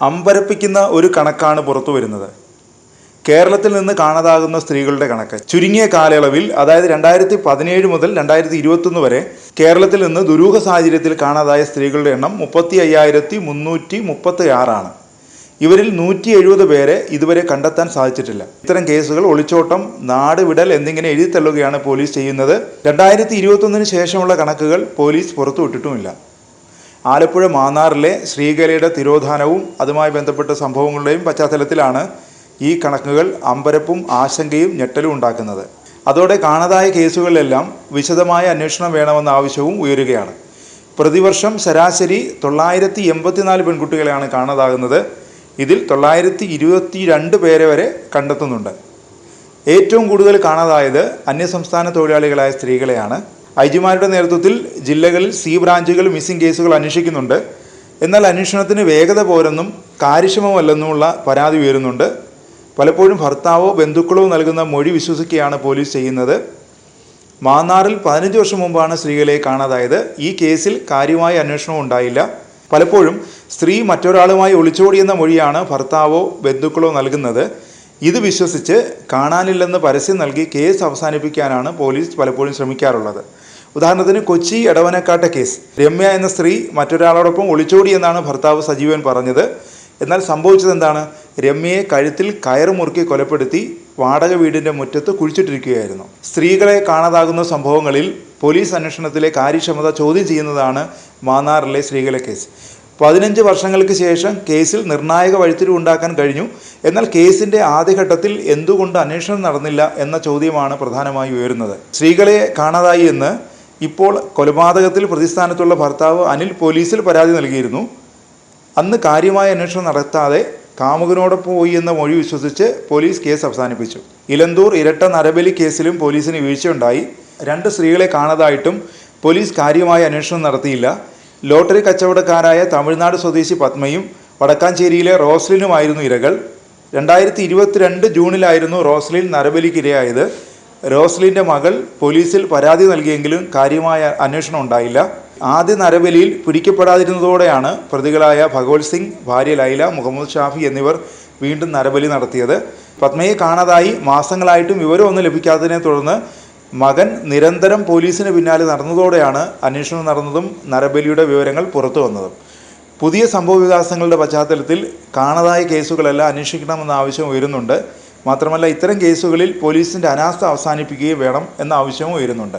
അമ്പരപ്പിക്കുന്ന ഒരു കണക്കാണ് പുറത്തു വരുന്നത്. കേരളത്തിൽ നിന്ന് കാണാതാകുന്ന സ്ത്രീകളുടെ കണക്ക് ചുരുങ്ങിയ കാലയളവിൽ, അതായത് 2017 മുതൽ 2021 വരെ കേരളത്തിൽ നിന്ന് ദുരൂഹ സാഹചര്യത്തിൽ കാണാതായ സ്ത്രീകളുടെ എണ്ണം 35,336 ആണ്. ഇവരിൽ 170 പേരെ ഇതുവരെ കണ്ടെത്താൻ സാധിച്ചിട്ടില്ല. ഇത്തരം കേസുകൾ ഒളിച്ചോട്ടം, നാട് വിടൽ എന്നിങ്ങനെ എഴുതിത്തള്ളുകയാണ് പോലീസ് ചെയ്യുന്നത്. 2021 ശേഷമുള്ള കണക്കുകൾ പോലീസ് പുറത്തുവിട്ടിട്ടുമില്ല. ആലപ്പുഴ മാന്നാറിലെ ശ്രീകലയുടെ തിരോധാനവും അതുമായി ബന്ധപ്പെട്ട സംഭവങ്ങളുടെയും പശ്ചാത്തലത്തിലാണ് ഈ കണക്കുകൾ അമ്പരപ്പും ആശങ്കയും ഞെട്ടലും ഉണ്ടാക്കുന്നത്. അതോടെ കാണാതായ കേസുകളിലെല്ലാം വിശദമായ അന്വേഷണം വേണമെന്ന ആവശ്യവും ഉയരുകയാണ്. പ്രതിവർഷം ശരാശരി 984 പെൺകുട്ടികളെയാണ് കാണാതാകുന്നത്. ഇതിൽ 922 പേരെ വരെ കണ്ടെത്തുന്നുണ്ട്. ഏറ്റവും കൂടുതൽ കാണാതായത് അന്യസംസ്ഥാന തൊഴിലാളികളായ സ്ത്രീകളെയാണ്. ഐജിമാരുടെ നേതൃത്വത്തിൽ ജില്ലകളിൽ സി ബ്രാഞ്ചുകൾ മിസ്സിംഗ് കേസുകൾ അന്വേഷിക്കുന്നുണ്ട്. എന്നാൽ അന്വേഷണത്തിന് വേഗത പോരെന്നും കാര്യക്ഷമമല്ലെന്നുമുള്ള പരാതി ഉയരുന്നുണ്ട്. പലപ്പോഴും ഭർത്താവോ ബന്ധുക്കളോ നൽകുന്ന മൊഴി വിശ്വസിക്കുകയാണ് പോലീസ് ചെയ്യുന്നത്. മാന്നാറിൽ 15 വർഷം മുമ്പാണ് സ്ത്രീകളെ കാണാതായത്. ഈ കേസിൽ കാര്യമായ അന്വേഷണം ഉണ്ടായില്ല. പലപ്പോഴും സ്ത്രീ മറ്റൊരാളുമായി ഒളിച്ചോടിയെന്ന മൊഴിയാണ് ഭർത്താവോ ബന്ധുക്കളോ നൽകുന്നത്. ഇത് വിശ്വസിച്ച് കാണാനില്ലെന്ന് പരസ്യം നൽകി കേസ് അവസാനിപ്പിക്കാനാണ് പോലീസ് പലപ്പോഴും ശ്രമിക്കാറുള്ളത്. ഉദാഹരണത്തിന് കൊച്ചി എടവനക്കാട്ടെ കേസ്. രമ്യ എന്ന സ്ത്രീ മറ്റൊരാളോടൊപ്പം ഒളിച്ചോടിയെന്നാണ് ഭർത്താവ് സജീവൻ പറഞ്ഞത്. എന്നാൽ സംഭവിച്ചത് എന്താണ്? രമ്യയെ കഴുത്തിൽ കയറ് മുറുക്കി കൊലപ്പെടുത്തി വാടക വീടിൻ്റെ മുറ്റത്ത് കുഴിച്ചിട്ടിരിക്കുകയായിരുന്നു. സ്ത്രീകളെ കാണാതാകുന്ന സംഭവങ്ങളിൽ പോലീസ് അന്വേഷണത്തിലെ കാര്യക്ഷമത ചോദ്യം ചെയ്യുന്നതാണ് മാന്നാറിലെ ശ്രീകല കേസ്. 15 വർഷങ്ങൾക്ക് ശേഷം കേസിൽ നിർണായക വഴിത്തിരിവ് ഉണ്ടാക്കാൻ കഴിഞ്ഞു. എന്നാൽ കേസിൻ്റെ ആദ്യഘട്ടത്തിൽ എന്തുകൊണ്ട് അന്വേഷണം നടന്നില്ല എന്ന ചോദ്യമാണ് പ്രധാനമായി ഉയരുന്നത്. സ്ത്രീകളെ കാണാതായി എന്ന് ഇപ്പോൾ കൊലപാതകത്തിൽ പ്രതിസ്ഥാനത്തുള്ള ഭർത്താവ് അനിൽ പോലീസിൽ പരാതി നൽകിയിരുന്നു. അന്ന് കാര്യമായ അന്വേഷണം നടത്താതെ കാമുകനോടൊപ്പം പോയി എന്ന മൊഴി വിശ്വസിച്ച് പോലീസ് കേസ് അവസാനിപ്പിച്ചു. ഇലന്തൂർ ഇരട്ട നരബലി കേസിലും പോലീസിന് വീഴ്ചയുണ്ടായി. 2 സ്ത്രീകളെ കാണാതായിട്ടും പോലീസ് കാര്യമായ അന്വേഷണം നടത്തിയില്ല. ലോട്ടറി കച്ചവടക്കാരായ തമിഴ്നാട് സ്വദേശി പത്മയും വടക്കാഞ്ചേരിയിലെ റോസ്ലിനുമായിരുന്നു ഇരകൾ. 2022 ജൂണിലായിരുന്നു റോസ്ലിൻ നരബലിക്കിരയായത്. റോസ്ലിൻ്റെ മകൾ പോലീസിൽ പരാതി നൽകിയെങ്കിലും കാര്യമായ അന്വേഷണം ഉണ്ടായില്ല. ആദ്യ നരബലിയിൽ പിടിക്കപ്പെടാതിരുന്നതോടെയാണ് പ്രതികളായ ഭഗവത് സിംഗ്, ഭാര്യ ലൈല, മുഹമ്മദ് ഷാഫി എന്നിവർ വീണ്ടും നരബലി നടത്തിയത്. പത്മയെ കാണാതായി മാസങ്ങളായിട്ടും വിവരമൊന്നും ലഭിക്കാത്തതിനെ തുടർന്ന് മകൻ നിരന്തരം പോലീസിന് പിന്നാലെ നടന്നതോടെയാണ് അന്വേഷണം നടന്നതും നരബലിയുടെ വിവരങ്ങൾ പുറത്തു വന്നതും. പുതിയ സംഭവ വികാസങ്ങളുടെ പശ്ചാത്തലത്തിൽ കാണാതായ കേസുകളെല്ലാം അന്വേഷിക്കണമെന്ന ആവശ്യം ഉയരുന്നുണ്ട്. മാത്രമല്ല, ഇത്തരം കേസുകളിൽ പോലീസിൻ്റെ അനാസ്ഥ അവസാനിപ്പിക്കുകയും വേണം എന്ന ആവശ്യവും ഉയരുന്നുണ്ട്.